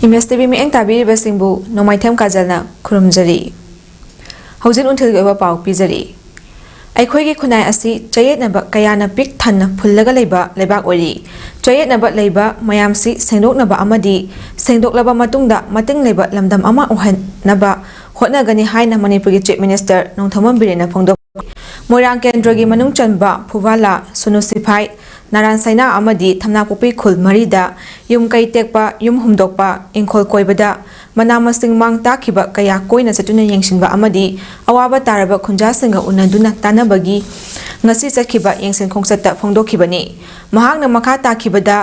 Image TV में ताबीरिबसिंबु नोमाइथम काजलना खुरुमजरी हौजिन उन्थिलगे ओबा पाउ पिजरी अखोइगे खुनाय असि चयेतनबा कयाना पिक थन्ना फुल्लगा लेबा लेबाक ओरि चयेतनबा लेबा मयामसि सेंदोकनबा अमदि सेंदोकलबा मतुंगदा मतिंग लेबा लमदम अमा ओहननबा होटनगनि हाइना मणिपुरगी चीफ मिनिस्टर नोंथमम बिरेना फोंदोक मोइरांग केंद्रगी मनुंग चनबा फुवाला सुनुसिफाई नारायण सैना अमदी थमनापोपी खुल मरीदा युम कई तेकपा युम हुमदोकपा इंखोल कोइबदा मना मसिंग मांग ताखिबा कया कोइना चतुना येंगसिनबा अमदी अवाबा तारबा खुंजासिंगा उनदुना तानबगी ngasi चखिबा येंगसिन खोंगसत्ता फोंदोखिबनी महांगना मखा ताखिबदा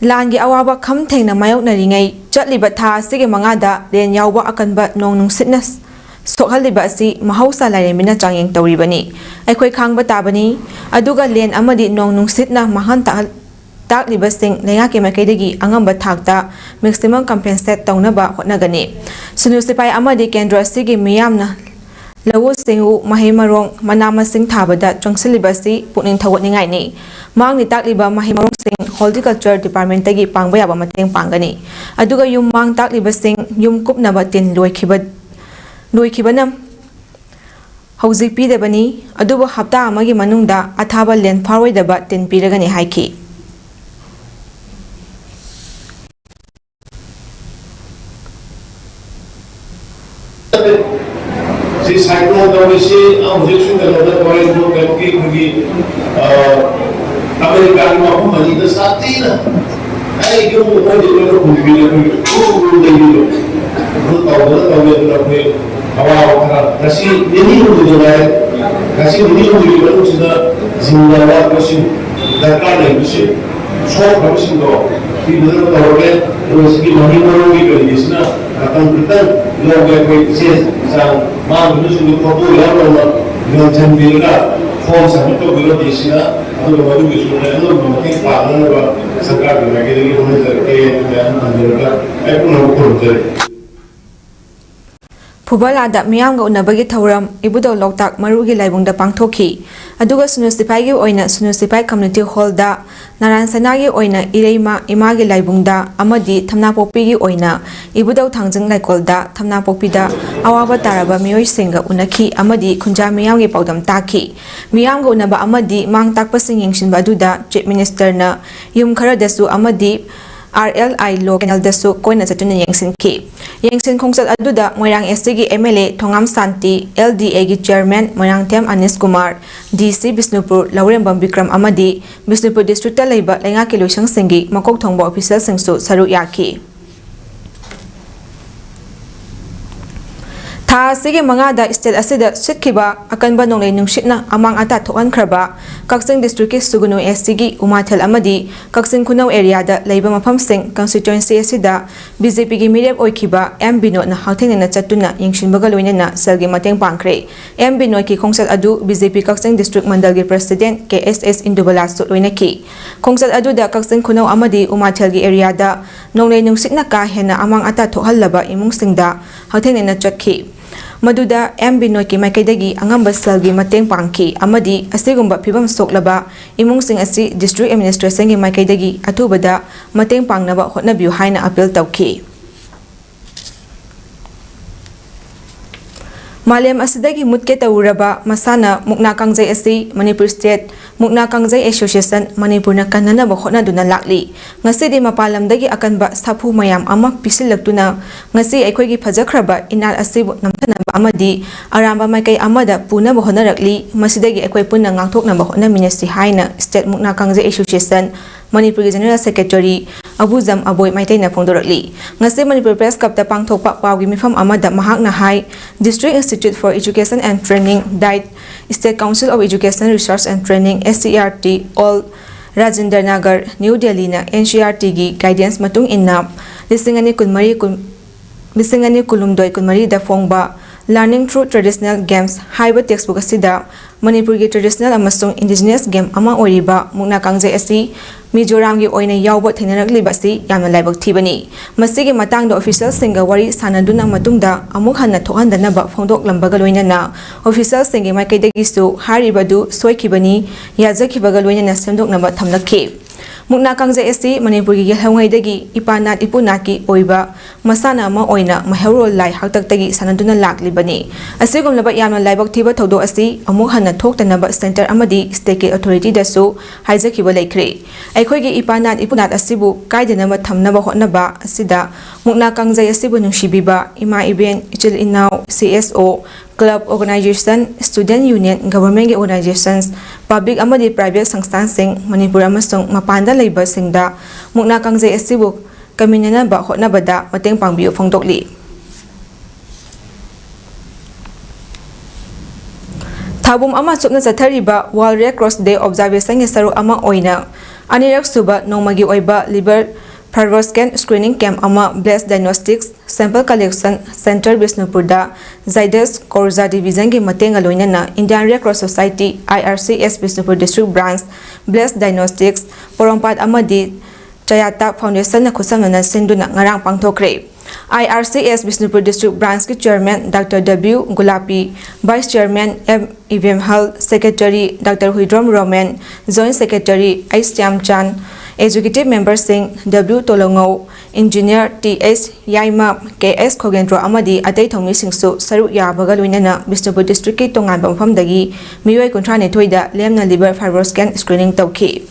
लानगी अवाबा खम थेंगना मायोकनरिङै चटलिबा था सिगे मंगादा लेन यावबा अकनबा नोंग नुंसितना सोहलिबा असि महौसा लाइरेमिना चांगेंग तौरिबनी अखोइ खांगबा ताबनी अदुगा लेन अमदी नोंग नुंसितना महान ताकलिबसिंग लेंगाके माइकैदगी अंगंबा थाकता मैक्सिमम कंपेंसेट तौनबा होटनगनी सुनुसिपाई अमदी केंद्र असिगी मियामना लवु सिंगु महिमरोंग मनामसिंग थाबदा चंगसिलिबसि पुनिंग थवटनिंगाइनी मांगनि ताकलिबा महिमरोंग सिंग हॉर्टिकल्चर डिपार्टमेंट तगी पांगबा याबा मतेंग पांगनी अदुगा युम मांग ताकलिबसिंग युम कुपनबा तिन लोइखिबनम हौजिक पीदबनी अदुबो हप्ता अमगी मनुंगदा अथाबा लेन फारोइदबा तिन पीरगनी हाइखि सी साइक्लोन दौड़सी हौजिक सुंदरदा पॉइंट जो की खुगी अमेरिका में हम मजीद साथीना आई क्यों होदी को खुगी को देइलो तो तौबे हवा वखरा कसी निनी हुदुनाय कसी निनी हुदुली बनुसिना जिंदावा कसी दरकार नहीं बिसे सो भविष्य की बदल तौबे रोसकी महिमारोगी करिसना अतन कितन लोग कोई से मा बिनुसिन फोटो यावना योजन बिलगा फोन सबमिट तो बिलो दिसिना अदो वदु बिसुना अदो मते पालनबा सरकार बिलगे होने करके बयान मंदिरगा एपुनो कोरते फुबलादा मियांग उनबगी थौरम इबुदो लोकताक मरुगी लाइबुंगदा पांगथोखी अदुगा सुनुसिपाईगी ओइना सुनुसिपाई कम्युनिटी हॉलदा नारायण सनागी ओइना इरेमा इमागी लाइबुंगदा अमदी थमनापोपीगी ओइना इबुदो थांजंग लाइकोलदा थमनापोपीदा अवाबा ताराबा मियोइसिंगा उनखी अमदी खुंजा मियांगी पाउदम ताखी मियांग उनबा अमदी मांग ताकपसिंग येंगसिनबा अदुदा चीफ मिनिस्टरना युम खरदसु अमदी RLI लो कैनल दसु कोइना चतुना येंगसिन खोंगसत अदुदा मोइरांग SC की MLA थोंगाम शांति LDA की chairman Moirangthem Anis Kumar DC Bishnupur Laurembam Vikram अमदी बिष्णुपुर डिस्ट्रिक्ट लेबा लेंगा के लोइसंग सिंगी मकोक थोंबा ऑफिसर सिंगसु सरु याखी था सिगे मंगादा स्टेट असिदा सिटखिबा अकनबा नोंलै नुंसितना अमांग आता थोअनख्रबा कक्सिंग डिस्ट्रिक्ट की सुगुनु SC की उमाथल अमदी कक्सिंग खुनौ एरियादा लैबा मफमसिंग कंस्टिट्युएंसी असिदा BJP की मिरेप ओइखिबा M बिनोदना हाथेंगना चतुना यिंगसिनबगा लोइनना सेलगी मतेंग पांखरे M बिनोद की खोंगसत अदु BJP कक्सिंग डिस्ट्रिक्ट मंडल की प्रेसिडेंट KSS इंदुबलासु लोइनकी खोंगसत अदुदा कक्सिंग खुनौ अमदी उमाथल की एरियादा नोंलै नुंसितना का हेना अमांग आता थोहल्लबा इमुंगसिंगदा हाथेंगना चतखी मदुदा M बिनोद की माइकैदगी अंगंबा सेलगी मतेंग पांखी अमदी असिगुंबा फिबम सोकलबा इमुंगसिंग असि डिस्ट्रिक्ट एडमिनिस्ट्रेशन की माइकैदगी अथुबदा मतेंग पांगनबा होटनबियु हाइना अपील तौखी मालेम असिदगी मुतके तौरबा मसाना मुक्ना कांगजै असि मणिपुर स्टेट मुक्ना कांगजै एसोसिएशन मणिपुरना कन्ननबा होटनदुना लाक्ली ngasi mapalamdagi akanba sapu mayam amak pisilaktuना ngasi अखोइगी फजख्रबा इनाल असिबु नमथनबा अमदी अरांबा माइकै अमदा पुनबा होनरकली मसिदगी अखोइ पुन्ना ngang-thoknaba होनमिनसि हाइना स्टेट मुक्ना कांगजै एसोसिएशन मणिपुर की जनरल सेक्रेटरी अबुजम अबोय माइतैना फोंदोरकली ngasi मणिपुर प्रेस कपता पांगथोकपा पावगी मिफम अमदा महाकना high district institute for education and training DIET state council of education research and training SCRT old Rajendra Nagar new Delhi ना NCRT की गाइडेंस मतुंग इन्ना लिसिंगनी कुलुमदोय दा फोंगबा लर्निंग थ्रू ट्रेडिशनल गेम्स हाइबा टेक्सटबुक असिदा मणिपुर की ट्रेडिशनल अमसुंग इंडिजिनियस गेम अमा ओरिबा मुक्ना कांगजै असि मिजोराम की ओइना यावबा थेनरकलिबसि यामना लाइबक थिबनी मसिगे मतांगदा ऑफिशियल सिंगा वरी सानदुना मतुंगदा अमुक हन्ना थोहनदनबा फोंदोकलंबगा लोइनना official Singe माइकैदगिसु हारिबदु सोइखिबनी याजखिबगा लोइनना सेमदोकनबा थमलखि Mukna Kangjai asi Manipurgi Yelhongaidagi Ipanat Ipunaki Oiba Masana ama oina Mahaurol Lai Haktaktagi Sanaduna Laklibani. Asigumlaba Yamna Laibok Tiba Todo asi Amuk Hana Toktanaba Center Amadi State Authority Dasu Haizakiba Laikre. Aikoigi Ipanat Ipunat asibu Kaidanaba Tamnaba Hotnaba Asida Mukna Kangjai asibu Nungshibiba Ima Iben Ichil Inau CSO Club Organization, Student Union, Government Organizations, Public amadi Private Sangstan Sing, Manipur amasung Mapanda Labor Singda, Mukna Kangjai asibu Kaminana ba hotnabada mateng pangbiyo phongdokli. Thabum ama chupna chathariba World Red Cross Day observation nge saru ama oina anirak suba nongmagi oiba liver Scan Screening Camp ama Blessed Diagnostics Sample Collection Center Bisnupurda Zaidas Korza Division ki matenga loinana Indian Red Cross Society IRCS Bisnupur District Branch Blessed Diagnostics Porompat amadi Chayata Foundation na khusamna sinduna ngarang pangthokre. IRCS Bisnupur District Branch ki Chairman Dr. W. Gulapi, Vice Chairman M. Ivem Hall, Secretary Dr. Huidrom Roman, Joint Secretary H. Tiam Chan, Executive Member Singh W. Tolongo, Engineer T.S. Yaima, K.S. Kogendro amadi atay thongmi singsu saruk yabaga loinana Bisnupur District ki tonganba mafamdagi miyoi kunthra nethoida lemna liver fibroscan screening tawki.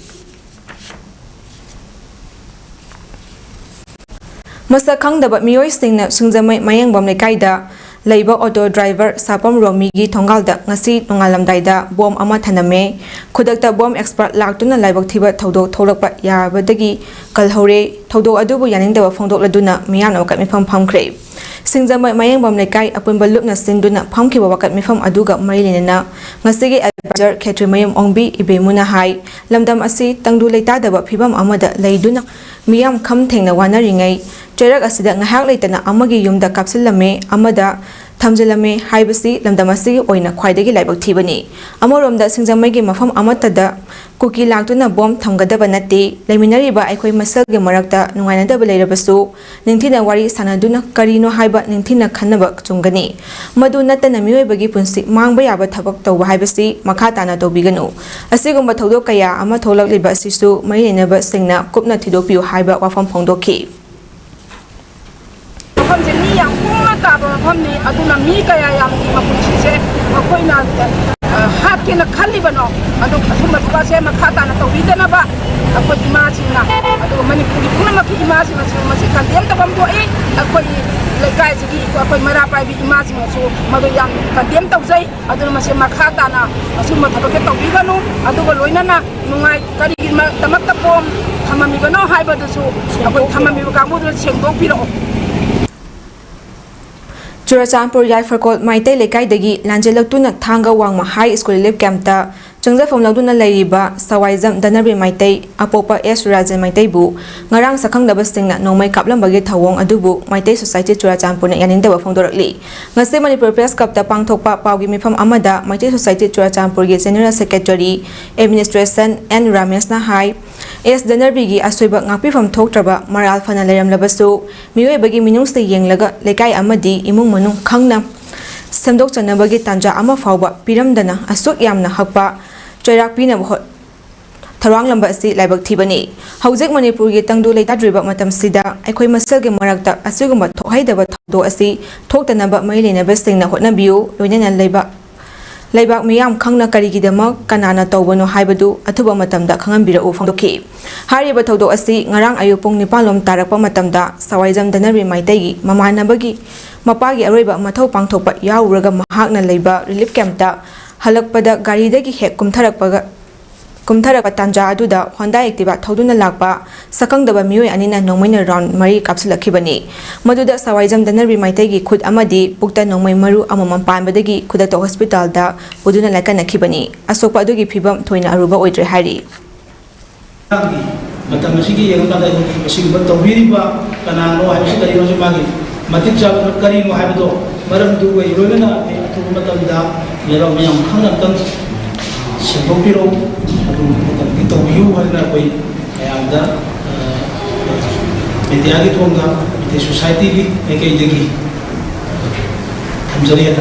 Masa khangdaba miyoi singna sungjamai mayengbam leikaida Leiba auto driver Sapam Romigi Tongalda ngasi nongalamdaida bom ama thaname khudakta bom expert laktuna laibok thiba thodo thorokpa yabadagi kalhore thodo adubu yaningdaba phongdokladuna miyamna wakat mifam phamkhre singjamai mayengbam lekai apunba lupna sinduna phamkhiba wakat mifam aduga marilinena ngasigi advisor Khetrimayam Ongbi Ibemuna hai lamdam asi tangdu leitadaba phibam amada leiduna miyam kham thengna wanaringai Cherak asida ngahak leitana amagi yumda kapsilame amada thamjilame haibasi lamdamasi oina khwaidagi laibak thibani amoromda singjamai gi mafam amatada kuki laktuna bom thamgadaba nati leminariba aikhoi masalge marakta nungainadaba leirabasu ningthina wari sanaduna karino haiba ningthina khannaba chungani madu natana miyoibagi punsi mangba yaba thabak tawba haibasi makha tana tawbiganu asigumba thodok kaya ama tholakliba asisu marinaba singna kupna thidopiu haiba wafam phongdokhi Family yang pura taba family aduna mi kaya yang mapunci se koi na hat ke na khali bano adu asuma tuba se makhata na tawida na ba ako imasi na adu manipuri kuna maki imasi na so masi kandem tabam do e ako lekai sigi ako marapa bi imasi na so madu yang kandem tawjai adu masi makhata na asuma tabake tawida no adu loina na nungai kari tamak tapom thamami bano haiba du so ako thamami ka mu do sengdok piro Churachandpur Yaifarkol Maitai Lekaidagi Lanjelakuna Thanga Wangma High School Lip Campta Changzafam Lagduna Lairiba Sawaizam Danarbi Maitai Apopa S. Rajan Maitai Bu Ngarang Sakhangdaba Singna Nongmai Kaplambagi Thawong Adubu Maitai Society Churachandpur na yaningdaba phongdorakli ngasi Manipur Press Club ta pangthokpa paugi mifam amada Maitai Society Churachandpur gi General Secretary Administration N. Ramesh na hai S. Danarbi gi asoiba ngapifam thoktraba Maral Fana Leramlabasu miyoibagi minungsta yenglaga lekai amadi imung manung khangna samdok chanabagi tanja ama fawba piramdana asuk yamna hakpa choirak pina bhot tharwang lamba asi laibak thibani haujek Manipur gi tangdu leitadriba matam sida aikhoi masalge marakta asugumba thohaidaba thodo asi thoktanaba mailena bestingna hotnabiu loinana leibak miyam khangna karigidamak kanana tawbano haibadu athuba matamda khangambirau phongdokhi hariba thodo asi ngarang ayupong nipalom tarakpa matamda sawaijam danarbi maitagi mamanabagi mapagi aroiba mathau pangthokpa yauraga mahakna leiba relief campta halakpada garidagi hek kumtharakpa tanja aduda Honda Activa thoduna lakpa sakangdaba miyoi anina nongmaina round mari kapsulakibani maduda sawaijam danarbi maitagi khud amadi pukta nongmai maru amamam panbadagi khudata hospital da buduna lakanakibani asokpa adugi phibam thoina aruba oidre hari matam masigi yangkada masigi batawiriba kanano habisi kari nosi magi matik jab kari no habdo maram du wai roina atu matamda lero mayam khangna tan sembopiro atu matam itu view halna koi ayamda media gi thonga media society gi ekai degi hamjariya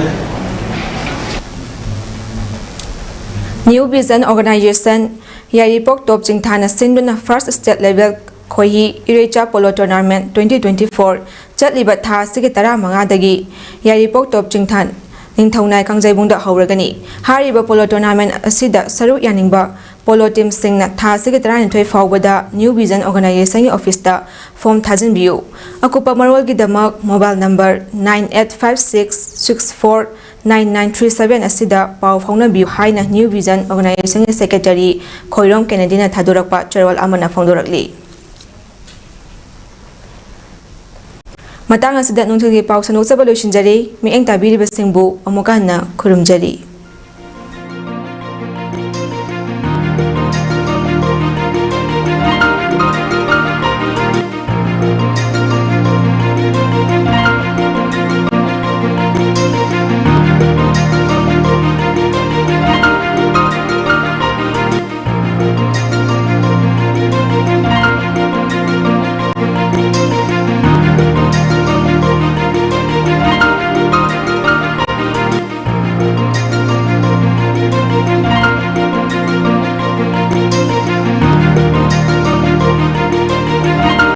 New Vision Organization Yairipok Top Chingthana Sinduna First State Level Khoihi Irecha Polo Tournament 2024 Chatliba Tha Sigi Tara Mangadagi Yairipok Top Chingthan Ningthaunai Kangjaibungda Hauragani Hariba Polo Tournament Asida Saru Yaningba Polo Team Singna Tha Sigi Tara Nthoi Fawbada New Vision Organization Office da Form Thajin Biu Akupa Marwal Gidamak Mobile Number 9856649937 Asida Pau Fauna Biu Haina New Vision Organization Secretary Khoirom Kennedy na Thadurakpa Cherwal Amana Fongdorakli Matang asida nungthulgi pau sanok chaba loisinjari mi eng tabiri basingbu amuka na khurumjari